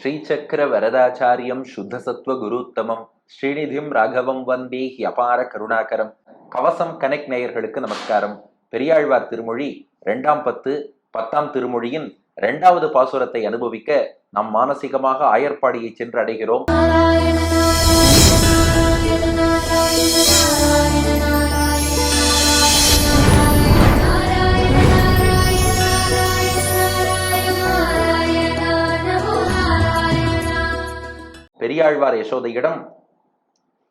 ஸ்ரீசக்கர வரதாச்சாரியம் சுத்தசத்வ குருத்தமம் ஸ்ரீநிதிம் ராகவம் வந்தே அபார கருணாகரம். கவசம் கனெக்ட் நேயர்களுக்கு நமஸ்காரம். பெரியாழ்வார் திருமொழி 2ஆம் பத்து 10ஆம் திருமொழியின் 2வது பாசுரத்தை அனுபவிக்க நாம் மானசீகமாக ஆயர்பாடியை சென்று அடைகிறோம். பெரியாழ்வார் யசோதையிடம்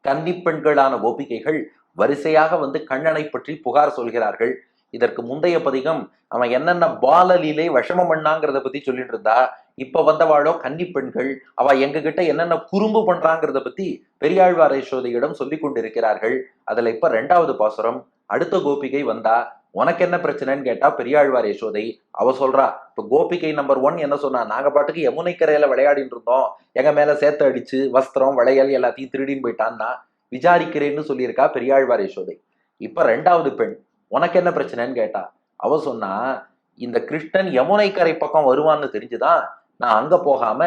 கன்னி பெண்களான கோபிகைகள் வரிசையாக வந்து கண்ணனை பற்றி புகார் சொல்கிறார்கள். இதற்கு முந்தைய பதிகம் அவன் என்னென்ன பாலலீலை விஷமம் பண்ணாங்கிறத பத்தி சொல்லிட்டு இருந்தா, இப்ப வந்தவாளோ கன்னி பெண்கள், அவ எங்க கிட்ட என்னென்ன குறும்பு பண்றாங்கிறத பத்தி பெரியாழ்வார் யசோதையிடம் சொல்லி கொண்டிருக்கிறார்கள். அதுல இப்ப 2வது பாசுரம், அடுத்த கோபிகை வந்தா உனக்கு என்ன பிரச்சனைன்னு கேட்டா பெரியாழ்வார் யசோதை அவ சொல்றா, இப்ப கோபிகை நம்பர் 1 என்ன சொன்னா, நாங்க பாட்டுக்கு யமுனை கரையில விளையாடிட்டு இருந்தோம், எங்க மேல சேத்த அடிச்சு வஸ்திரம் வளையல் எல்லாத்தையும் திருடின்னு போயிட்டான்னா விசாரிக்கிறேன்னு சொல்லியிருக்கா பெரியாழ்வார் யசோதை. இப்ப 2வது பெண் உனக்கு என்ன பிரச்சனைன்னு கேட்டா அவ சொன்னா, இந்த கிருஷ்ணன் யமுனை கரை பக்கம் வருவான்னு தெரிஞ்சுதான் நான் அங்க போகாம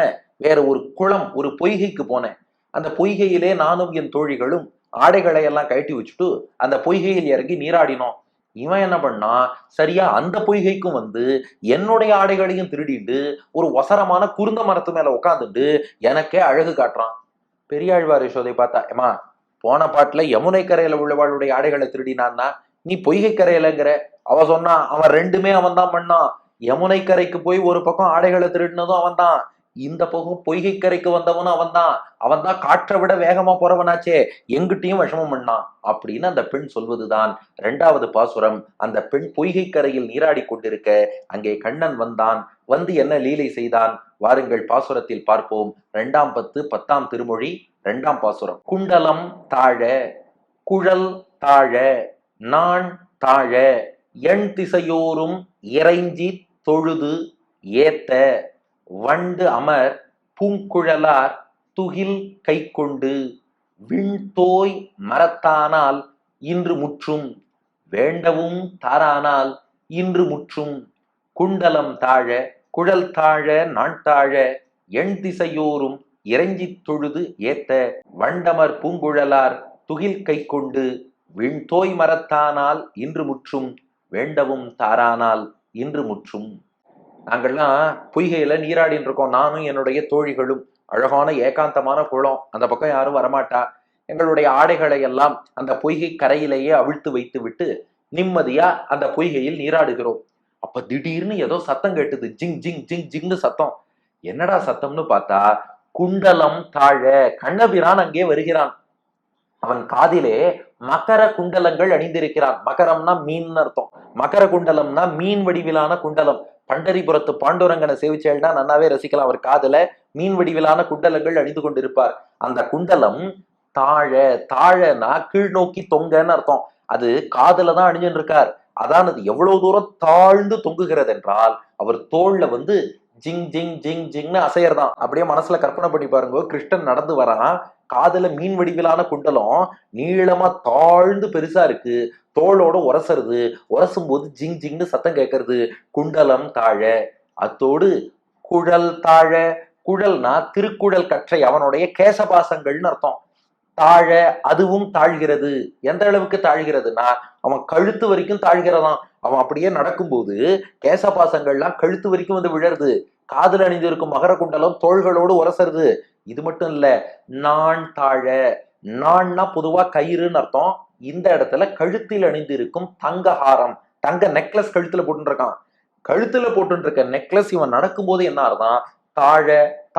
வேற ஒரு குளம், ஒரு பொய்கைக்கு போனேன். அந்த பொய்கையிலே நானும் என் தோழிகளும் ஆடைகளை எல்லாம் கழட்டி வச்சுட்டு அந்த பொய்கையில் இறங்கி நீராடினோம். இவன் என்ன பண்ணா, சரியா அந்த பொய்கைக்கும் வந்து என்னுடைய ஆடைகளையும் திருடிட்டு ஒரு ஒசரமான குருந்த மரத்து மேல உட்காந்துட்டு எனக்கே அழகு காட்டுறான். பெரியாழ்வார் யசோதை பார்த்தா, ஏமா போன பாட்டுல யமுனை கரையில உள்ளவாளுடைய ஆடைகளை திருடினான்னா நீ பொய்கை கரையிலங்கிற. அவ சொன்னா, அவன் ரெண்டுமே அவன் தான் பண்ணான். யமுனை கரைக்கு போய் ஒரு பக்கம் ஆடைகளை திருடினதும் அவன் தான், இந்த பக்கம் பொய்கை கரைக்கு வந்தவனும் அவன் தான். அவன் தான் காற்றை விட வேகமா போறவனாச்சே, எங்கிட்டையும் விஷமம் பண்ணான் அப்படின்னு அந்த பெண் சொல்வதுதான் 2வது பாசுரம். அந்த பெண் பொய்கை கரையில் நீராடி கொண்டிருக்க அங்கே கண்ணன் வந்தான். வந்து என்ன லீலை செய்தான் வாருங்கள் பாசுரத்தில் பார்ப்போம். 2ஆம் பத்து 10ஆம் திருமொழி 2ஆம் பாசுரம். குண்டலம் தாழ குழல் தாழ நான் தாழ எண் திசையோரும் இறைஞ்சி தொழுது ஏத்த வண்டு அமர் பூங்குழலார் துகில் கை கொண்டு விண்தோய் மரத்தானால் இன்று முற்றும் வேண்டவும் தாரானால் இன்று முற்றும். குண்டலம் தாழ குழல் தாழ நான் தாழ எண் திசையோரும் இறைஞ்சி தொழுது ஏத்த வண்டமர் பூங்குழலார் துகில் கை கொண்டு விண்தோய் மரத்தானால் இன்று முற்றும் வேண்டவும் தாரானால் இன்று முற்றும். நாங்கள்லாம் பொய்கையில நீராடின்னு இருக்கோம், நானும் என்னுடைய தோழிகளும். அழகான ஏகாந்தமான குளம், அந்த பக்கம் யாரும் வரமாட்டா. எங்களுடைய ஆடைகளை எல்லாம் அந்த பொய்கை கரையிலேயே அவிழ்த்து வைத்து விட்டு நிம்மதியா அந்த பொய்கையில் நீராடுகிறோம். அப்ப திடீர்னு ஏதோ சத்தம் கேட்டுது, ஜிங் ஜிங் ஜிங் ஜிங்னு சத்தம். என்னடா சத்தம்னு பார்த்தா குண்டலம் தாழ கண்ணபிரான் அங்கே வருகிறான். அவன் காதிலே மகர குண்டலங்கள் அணிந்திருக்கிறான். மகரம்னா மீன் அர்த்தம், மகர குண்டலம்னா மீன் வடிவிலான குண்டலம். பண்டரிபுரத்து பாண்டுரங்கனை சேவிச்சேன்னா நன்னாவே ரசிக்கலாம். அவர் காதுல மீன் வடிவிலான குண்டலங்கள் அணிந்து கொண்டிருப்பார். அந்த குண்டலம் தாழ, தாழனா கீழ் நோக்கி தொங்கன்னு அர்த்தம். அது காதுல தான் அணிஞ்சுன்னு இருக்கார். அதானது எவ்வளவு தூரம் தாழ்ந்து தொங்குகிறது என்றால் அவர் தோல்ல வந்து ஜிங் ஜிங் ஜிங் ஜிங்னு அசையறதான். அப்படியே மனசுல கற்பனை பண்ணி பாருங்க, கிருஷ்ணன் நடந்து வரான், காதுல மீன் வடிவிலான குண்டலம் நீளமா தாழ்ந்து பெருசா இருக்கு, தோளோட உரசுறது, உரசும் போது ஜிங் ஜிங்னு சத்தம் கேட்கறது. குண்டலம் தாழ. அத்தோடு குழல் தாழ, குழல்னா திருக்குழல் கற்றை, அவனுடைய கேசபாசங்கள்னு அர்த்தம். தாழ, அதுவும் தாழ்கிறது. எந்த அளவுக்கு தாழ்கிறதுனா அவன் கழுத்து வரைக்கும் தாழ்கிறதான். அவன் அப்படியே நடக்கும்போது கேசபாசங்கள்லாம் கழுத்து வரைக்கும் வந்து விழருது. காதுல அணிந்திருக்கும் மகர குண்டலம் தோள்களோடு உரசருது. இது மட்டும் இல்ல, நான் தாழ, நான்னா பொதுவா கயிறுன்னு அர்த்தம். இந்த இடத்துல கழுத்தில் அணிந்திருக்கும் தங்கஹாரம், தங்க நெக்லஸ் கழுத்துல போட்டுருக்கான். கழுத்துல போட்டு நெக்லஸ் இவன் நடக்கும் போது என்ன ஆறுதான், தாழ,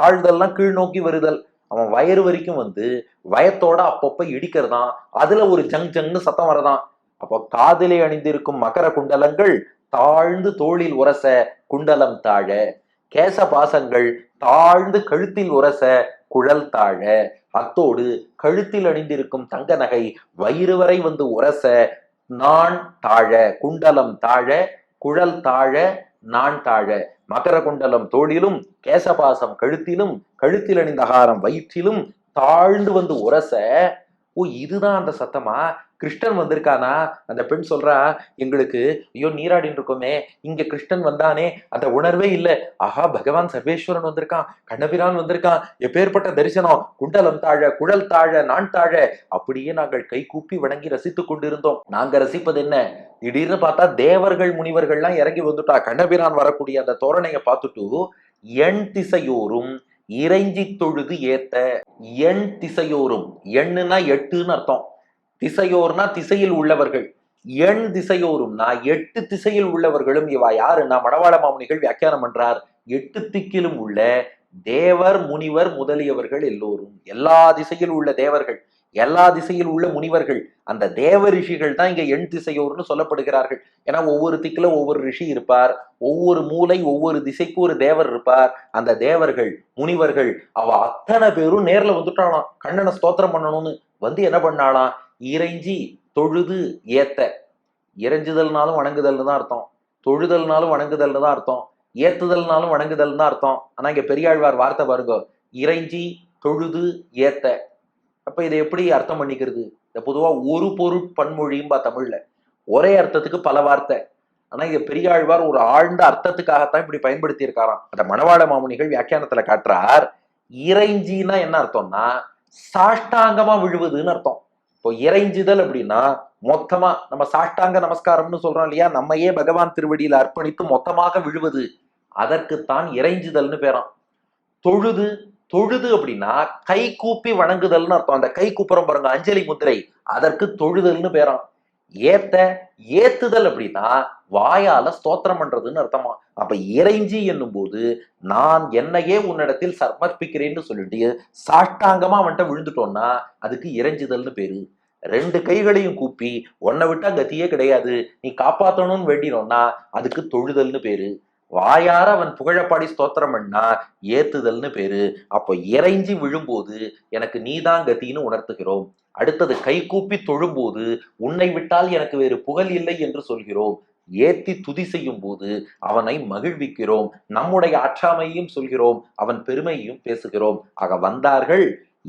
தாழ்தல்லாம் கீழ் நோக்கி வருதல். அவன் வயிறு வரைக்கும் வந்து வயத்தோட அப்பப்ப இடிக்கிறதான். அதுல ஒரு ஜங் ஜங்னு சத்தம் வரதான். அப்போ காதிலே அணிந்திருக்கும் மகர குண்டலங்கள் தாழ்ந்து தோளில் உரச குண்டலம் தாழ, கேச பாசங்கள் தாழ்ந்து கழுத்தில் உரச குழல் தாழ. அத்தோடு கழுத்தில் அணிந்திருக்கும் தங்க நகை வயிறு வரை வந்து உரச நான் தாழ, குண்டலம் தாழ, குழல் தாழ, நான் தாழ. மகர குண்டலம் தோளிலும் கேசபாசம் கழுத்திலும் கழுத்தில் அணிந்த ஆகாரம் வயிற்றிலும் தாழ்ந்து வந்து உரச ஓ இதுதான் அந்த சத்தமா, கிருஷ்ணன் வந்திருக்கானா? அந்த பெண் சொல்றா, எங்களுக்கு ஐயோ நீராடின்னு இருக்கோமே, இங்க கிருஷ்ணன் வந்தானே அந்த உணர்வே இல்லை. ஆஹா பகவான் சர்வேஸ்வரன் வந்திருக்கான், கண்ணபிரான் வந்திருக்கான், எப்பேற்பட்ட தரிசனம், குண்டலம் தாழ குழல் தாழ நான் தாழ. அப்படியே நாங்கள் கை கூப்பி வணங்கி ரசித்துக் கொண்டிருந்தோம். நாங்க ரசிப்பது என்ன, திடீர்னு பார்த்தா தேவர்கள் முனிவர்கள்லாம் இறங்கி வந்துட்டா. கண்ணபிரான் வரக்கூடிய அந்த தோரணையை பார்த்துட்டு எண் திசையோரும் இறைஞ்சி தொழுது ஏத்த. எண் திசையோரும், எண்ணுனா எட்டுன்னு அர்த்தம், திசையோர்னா திசையில் உள்ளவர்கள், எண் திசையோரும்னா 8 திசையில் உள்ளவர்களும். இவா யாருன்னா மணவாள மாமுனிகள் வியாக்கியானம் பண்றார், 8 திக்கிலும் உள்ள தேவர் முனிவர் முதலியவர்கள் எல்லோரும். எல்லா திசையில் உள்ள தேவர்கள், எல்லா திசையில் உள்ள முனிவர்கள், அந்த தேவ ரிஷிகள் தான் இங்க எண் திசையோர்னு சொல்லப்படுகிறார்கள். ஏன்னா ஒவ்வொரு திக்குல ஒவ்வொரு ரிஷி இருப்பார், ஒவ்வொரு மூலை ஒவ்வொரு திசைக்கு ஒரு தேவர் இருப்பார். அந்த தேவர்கள் முனிவர்கள் அவ அத்தனை பேரும் நேர்ல வந்துட்டாலாம் கண்ணனை ஸ்தோத்திரம் பண்ணணும்னு. வந்து என்ன பண்ணாலாம், இறைஞ்சி தொழுது ஏத்த. இறைஞ்சுதல்னாலும் வணங்குதல்னு தான் அர்த்தம், தொழுதல்னாலும் வணங்குதல்னு தான் அர்த்தம், ஏத்துதல்னாலும் வணங்குதல் தான் அர்த்தம். ஆனா இங்க பெரியாழ்வார் வார்த்தை பாருங்க, இறைஞ்சி தொழுது ஏத்த. அப்ப இதை எப்படி அர்த்தம் பண்ணிக்கிறது? இந்த பொதுவா ஒரு பொருட் பன்மொழியும்பா தமிழ்ல, ஒரே அர்த்தத்துக்கு பல வார்த்தை. ஆனா இங்க பெரியாழ்வார் ஒரு ஆழ்ந்த அர்த்தத்துக்காகத்தான் இப்படி பயன்படுத்தி இருக்காராம். அந்த மணவாள மாமுனிகள் வியாக்கியானத்துல காட்டுறார், இறைஞ்சின்னா என்ன அர்த்தம்னா சாஷ்டாங்கமா விழுவதுன்னு அர்த்தம். இப்போ இறைஞ்சுதல் அப்படின்னா மொத்தமா நம்ம சாஷ்டாங்க நமஸ்காரம்னு சொல்றோம் இல்லையா, நம்மையே பகவான் திருவடியில அர்ப்பணித்து மொத்தமாக விழுவது, அதற்குத்தான் இறைஞ்சுதல்னு பேராம். தொழுது, தொழுது அப்படின்னா கை கூப்பி வணங்குதல்னு அர்த்தம். அந்த கை கூப்புறம் பாருங்க அஞ்சலி முத்திரை, அதற்கு தொழுதல்னு பேராம். ஏத்த, ஏத்துதல் அப்படின்னா வாயால ஸ்தோத்திரம் பண்றதுன்னு அர்த்தமா. அப்ப இறைஞ்சி என்னும் போது நான் என்னையே உன்னிடத்தில் சமர்ப்பிக்கிறேன்னு சொல்லிட்டு சாஷ்டாங்கமா அவன்கிட்ட விழுந்துட்டோம்னா அதுக்கு இறைஞ்சுதல்னு பேரு. 2 கைகளையும் கூப்பி உன்னை விட்டா கத்தியே கிடையாது நீ காப்பாத்தணும்னு வேண்டினோம்னா அதுக்கு தொழுதல்னு பேரு. வாயார அவன் புகழப்பாடி ஸ்தோத்திரம் பண்ணா ஏத்துதல்னு பேரு. அப்போ இறைஞ்சி விழும்போது எனக்கு நீதான் கத்தின்னு உணர்த்துகிறோம். அடுத்தது கை கூப்பி தொழும்போது உன்னை விட்டால் எனக்கு வேறு புகழ் இல்லை என்று சொல்கிறோம். ஏத்தி துதி செய்யும் போது அவனை மகிழ்விக்கிறோம், நம்முடைய ஆற்றாமையும் சொல்கிறோம், அவன் பெருமையும் பேசுகிறோம். ஆக வந்தார்கள்,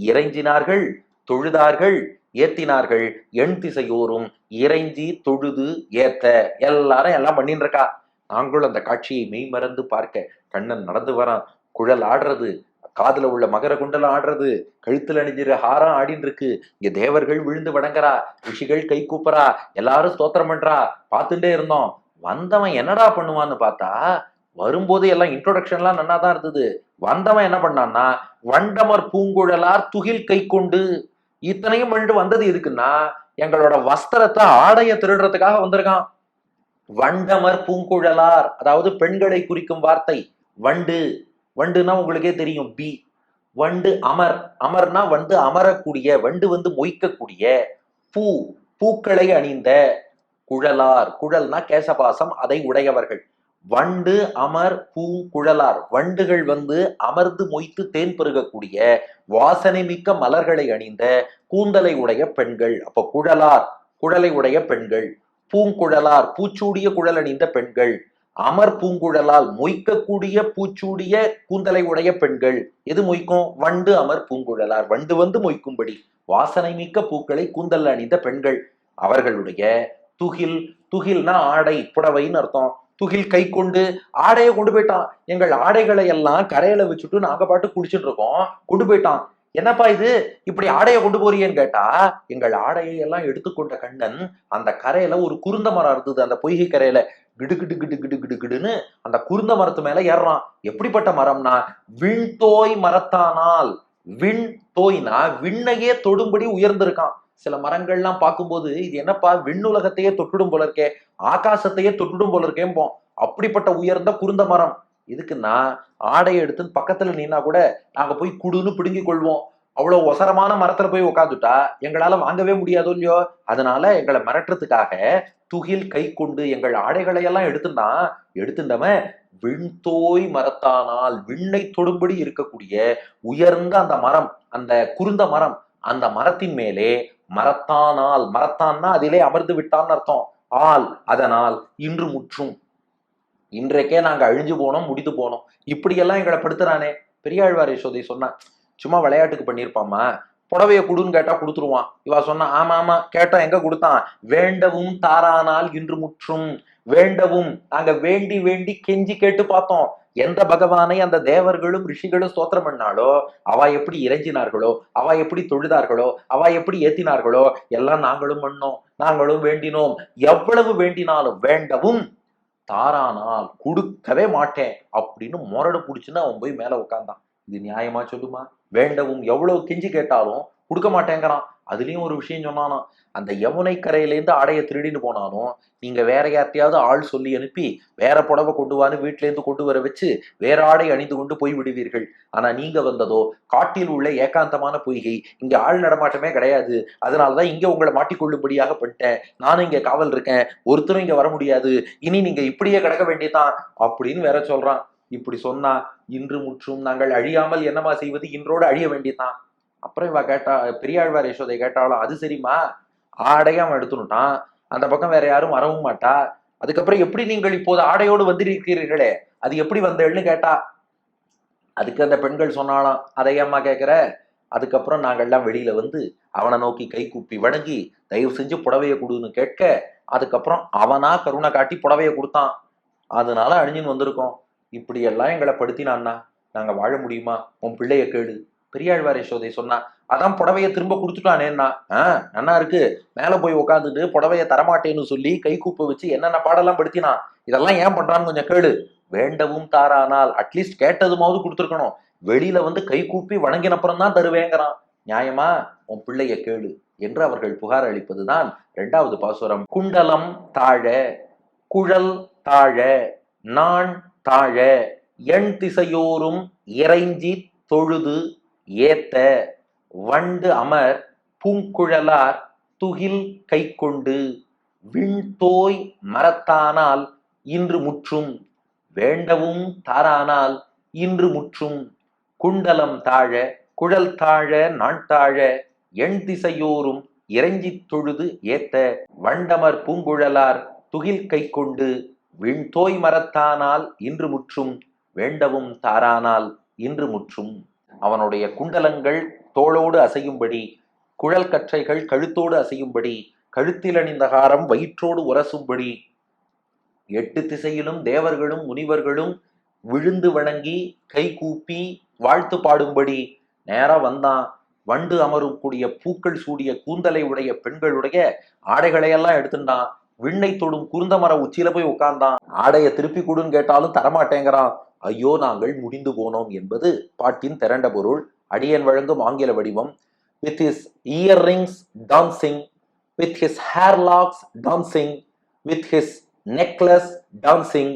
இறைஞ்சினார்கள், தொழுதார்கள், ஏத்தினார்கள், எண் திசையோரும் இறைஞ்சி தொழுது ஏத்த. எல்லாரும் எல்லாம் பண்ணிட்டு இருக்கா. நாங்களும் அந்த காட்சியை மெய்மறந்து பார்க்க, கண்ணன் நடந்து வரான், குழல் ஆடுறது, காதுல உள்ள மகர குண்டலம் ஆடுறது, கழுத்துல அணிஞ்சிரு ஹாரம் ஆடின்னு இருக்கு, இங்க தேவர்கள் விழுந்து வணங்குறா, ரிஷிகள் கை கூப்புறா, எல்லாரும் ஸ்தோத்திரம் பண்றா, பார்த்துட்டே இருந்தோம். வந்தவன் என்னடா பண்ணுவான்னு பார்த்தா, வரும்போது எல்லாம் இன்ட்ரோடக்ஷன்லாம் நல்லா தான் இருந்தது. வந்தவன் என்ன பண்ணான்னா, வண்டமர் பூங்குழலார் துகில் கை கொண்டு. இத்தனையும் பண்ணிட்டு வந்தது எதுக்குன்னா எங்களோட வஸ்திரத்தை ஆடைய திருடுறதுக்காக வந்திருக்கான். வண்டமர் பூங்குழலார், அதாவது பெண்களை குறிக்கும் வார்த்தை வண்டு. வண்டுனா உங்களுக்கே தெரியும் பி. வண்டு அமர், அமர்னா வந்து அமரக்கூடிய, வண்டு வந்து மொய்க்கக்கூடிய. பூ, பூக்களை அணிந்த. குழலார், குழல்னா கேசபாசம், அதை உடையவர்கள். வண்டு அமர் பூங்குழலார், வண்டுகள் வந்து அமர்ந்து மொய்த்து தேன் பெருகக்கூடிய வாசனை மிக்க மலர்களை அணிந்த கூந்தலை உடைய பெண்கள். அப்ப குழலார் குழலை உடைய பெண்கள், பூங்குழலார் பூச்சூடிய குழல் அணிந்த பெண்கள், அமர் பூங்குழலால் மொய்க்கக்கூடிய பூச்சூடிய கூந்தலை உடைய பெண்கள். எது மொய்க்கும்? வண்டு அமர் பூங்குழலார், வண்டு வந்து மொய்க்கும்படி வாசனை மிக்க பூக்களை கூந்தல் அணிந்த பெண்கள். அவர்களுடைய துகில், துகில்னா ஆடை, புடவைன்னு அர்த்தம். துகில் கை கொண்டு, ஆடையை கொண்டு போயிட்டான். எங்கள் ஆடைகளை எல்லாம் கரையில வச்சுட்டு நாங்க பாட்டு குடிச்சுட்டு இருக்கோம், கொண்டு போயிட்டான். என்னப்பா இது இப்படி ஆடையை கொண்டு போறியேன்னு கேட்டா, எங்கள் ஆடையை எல்லாம் எடுத்துக்கொண்ட கண்ணன் அந்த கரையில ஒரு குருந்த மரம் இருந்தது, அந்த பொய்கை கரையில கிடு கிடு கிடு கிடு கிடு கிடுன்னு அந்த குருந்த மரத்து மேல ஏறான். எப்படிப்பட்ட மரம்னா விண்தோய் மரத்தானால். விண் தோய்னா விண்ணையே தொடும்படி உயர்ந்திருக்கான். சில மரங்கள்லாம் பார்க்கும்போது இது என்னப்பா விண்ணுலகத்தையே தொட்டுடும் போல இருக்கே, ஆகாசத்தையே தொட்டுடும் போல இருக்கேம்போம். அப்படிப்பட்ட உயர்ந்த குருந்த மரம். இதுக்குன்னா ஆடையை எடுத்து பக்கத்துல நின்னா கூட நாங்க போய் குடுன்னு பிடுங்கி கொள்வோம். அவ்வளவு ஒசரமான மரத்துல போய் உட்காந்துட்டா எங்களால வாங்கவே முடியாதோ இல்லையோ. அதனால எங்களை மிரட்டுறதுக்காக துகில் கை கொண்டு எங்கள் ஆடைகளை எல்லாம் எடுத்துட்டவன் விண்தோய் மரத்தானால், விண்ணை தொடும்படி இருக்கக்கூடிய உயர்ந்த அந்த மரம், அந்த குருந்த மரம், அந்த மரத்தின் மேலே மரத்தானால், மரத்தான்னா அதிலே அமர்ந்து விட்டான்னு அர்த்தம். ஆள், அதனால் இன்று முற்றும், இன்றைக்கே நாங்க அழிஞ்சு போனோம், முடித்து போனோம். இப்படியெல்லாம் எங்களை படுத்துறானே. பெரியாழ்வார் யசோதை சொன்னா, சும்மா விளையாட்டுக்கு பண்ணியிருப்பாமா, புடவைய குடுன்னு கேட்டா கொடுத்துருவான். இவா சொன்னா ஆமா ஆமா கேட்டா எங்க கொடுத்தான், வேண்டவும் தாரானால் இன்று முற்றும். வேண்டவும், நாங்க வேண்டி வேண்டி கெஞ்சி கேட்டு பார்த்தோம். எந்த பகவானை அந்த தேவர்களும் ரிஷிகளும் ஸ்தோத்திரம் பண்ணாலோ, அவ எப்படி இறைஞ்சினார்களோ, அவ எப்படி தொழுதார்களோ, அவ எப்படி ஏத்தினார்களோ எல்லாம் நாங்களும் பண்ணோம், நாங்களும் வேண்டினோம். எவ்வளவு வேண்டினாலும் வேண்டவும் தாரானால் கொடுக்கவே மாட்டேன் அப்படின்னு முரடு புடிச்சுன்னு அவன் போய் மேல உட்கார்ந்தான். இது நியாயமா சொல்லுமா? வேண்டவும் எவ்வளவு கெஞ்சி கேட்டாலும் கொடுக்க மாட்டேங்கிறான். அதுலயும் ஒரு விஷயம் சொன்னானா, அந்த யமுனை கரையிலேருந்து ஆடையை திருடின்னு போனாலும் நீங்க வேற யார்ட்டையாவது ஆள் சொல்லி அனுப்பி வேற புடவை கொண்டு வான்னு வீட்டுல இருந்து கொண்டு வர வச்சு வேற ஆடை அணிந்து கொண்டு போய் விடுவீர்கள். ஆனா நீங்க வந்ததோ காட்டில் உள்ள ஏகாந்தமான பொய்கை, இங்க ஆள் நடமாட்டமே கிடையாது, அதனாலதான் இங்க உங்களை மாட்டிக்கொள்ளும்படியாக பண்ணிட்டேன், நானும் இங்க காவல் இருக்கேன், ஒருத்தரும் இங்க வர முடியாது, இனி நீங்க இப்படியே கிடக்க வேண்டியதான் அப்படின்னு வேற சொல்றான். இப்படி சொன்னா இன்று முற்றும் நாங்கள் அழியாமல் என்னமா செய்வது, இன்றோடு அழிய வேண்டியதான். அப்புறம் இவ கேட்டா, பெரியாழ்வார் யசோதை கேட்டாலும் அது சரிம்மா, ஆடையை அவன் எடுத்துட்டான், அந்த பக்கம் வேற யாரும் வரவும் மாட்டா, அதுக்கப்புறம் எப்படி நீங்கள் இப்போது ஆடையோடு வந்திருக்கிறீர்களே அது எப்படி வந்தேன்னு கேட்டா. அதுக்கு அந்த பெண்கள் சொன்னாலாம், அதையம்மா கேட்கிற, அதுக்கப்புறம் நாங்கள்லாம் வெளியில வந்து அவனை நோக்கி கை கூப்பி வணங்கி தயவு செஞ்சு புடவைய கொடுன்னு கேட்க, அதுக்கப்புறம் அவனா கருணை காட்டி புடவைய கொடுத்தான், அதனால அணிஞ்சுன்னு வந்திருக்கோம். இப்படி எல்லாம் எங்களை படுத்தினான்னா நாங்க வாழ முடியுமா? உன் பிள்ளைய கேளு. பெரியாழ்வார் யசோதை சொன்னா, அதான் புடவைய திரும்ப கொடுத்துட்டானேன்னா. நன்னா இருக்கு, மேல போய் உட்காந்துட்டு புடவைய தரமாட்டேன்னு சொல்லி கை கூப்ப வச்சு என்னென்ன பாடெல்லாம் படுத்தினான், இதெல்லாம் ஏன் பண்றான்னு கொஞ்சம் கேளு. வேண்டவும் தாரானால் அட்லீஸ்ட் கேட்டதுமாவது கொடுத்துருக்கணும், வெளியில வந்து கை கூப்பி வணங்கின அப்புறம் தான் தருவேங்கிறான். நியாயமா? உன் பிள்ளைய கேளு என்று அவர்கள் புகார் அளிப்பதுதான் 2வது பாசுரம். குண்டலம் தாழ, குழல் தாழ, நான் தாழ, எண் திசையோரும் இறைஞ்சி தொழுது ஏத்த, வண்டு அமர் பூங்குழலார் துகில் கை கொண்டு, விண்தோய் மரத்தானால் இன்று முற்றும். வேண்டவும் தாரானால் இன்று முற்றும். குண்டலம் தாழ, குழல் தாழ, நான் தாழ, எண் திசையோரும் இறைஞ்சி தொழுது ஏத்த, வண்டமர் பூங்குழலார் துகில் கை கொண்டு, விண்தோய் மரத்தானால் இன்று முற்றும். வேண்டவும் தாரானால் இன்று முற்றும். அவனுடைய குண்டலங்கள் தோளோடு அசையும்படி, குழல் கற்றைகள் கழுத்தோடு அசையும்படி, கழுத்தில் அணிந்த காரம் வயிற்றோடு உரசும்படி, 8 திசையிலும் தேவர்களும் முனிவர்களும் விழுந்து வணங்கி கை கூப்பி வாழ்த்து பாடும்படி நேரா வந்தான். வண்டு அமரக்கூடிய பூக்கள் சூடிய கூந்தலை உடைய பெண்களுடைய ஆடைகளையெல்லாம் எடுத்துட்டான். விண்ணை தொடும் குருந்த மர உச்சியில போய் உட்கார்ந்தான். ஆடைய திருப்பி கொடுன்னு கேட்டாலும் தரமாட்டேங்கிறான். ஐயோ நாங்கள் முடிந்து போனோம் என்பது பாட்டின் திரண்ட பொருள். அடியன் வழங்கும் ஆங்கில வடிவம். With his earrings dancing, with his hair locks dancing, with his necklace dancing,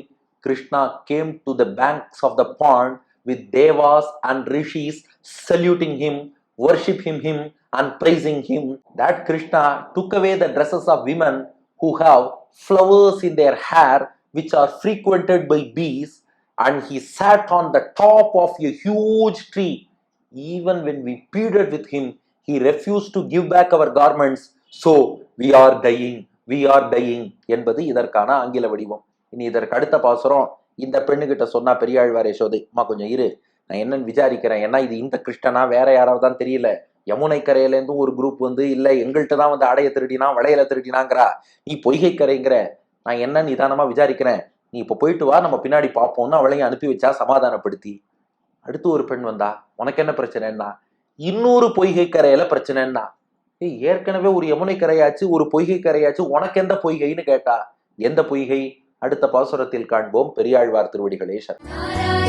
Krishna came to the banks of the pond with devas and rishis saluting him, worshipping him and praising him. That Krishna took away the dresses of women who have flowers in their hair which are frequented by bees, and he sat on the top of a huge tree. Even when we pleaded with him, he refused to give back our garments. So we are dying, we are dying என்பது இதற்கான ஆங்கில வடிவம். இனி இதற்கு அடுத்த பாசுரம். இந்த பெண்ணுகிட்ட சொன்னா பெரியாழ்வார் யசோதை, அம்மா கொஞ்சம் இரு, நான் என்னன்னு விசாரிக்கிறேன், ஏன்னா இது இந்த கிருஷ்ணனா வேற யாராவது தான் தெரியல. யமுனை கரையிலேருந்து ஒரு குரூப் வந்து இல்ல எங்கள்கிட்ட தான் வந்து ஆடைய திருடினா வளையல திருடினாங்கிறா, நீ பொய்கை கரைங்கிற, நான் என்ன நிதானமா விசாரிக்கிறேன், நீ இப்ப போயிட்டு வா, நம்ம பின்னாடி பார்ப்போம்னு அவளையும் அனுப்பி வச்சா சமாதானப்படுத்தி. அடுத்து ஒரு பெண் வந்தா, உனக்கு என்ன பிரச்சனைன்னா, இன்னொரு பொய்கை கரையில பிரச்சனைன்னா. ஏற்கனவே ஒரு யமுனை கரையாச்சு, ஒரு பொய்கை கரையாச்சு, உனக்கு எந்த பொய்கைன்னு கேட்டா. எந்த பொய்கை? அடுத்த பாசுரத்தில் காண்போம். பெரியாழ்வார் திருவடிகளே சரணம்.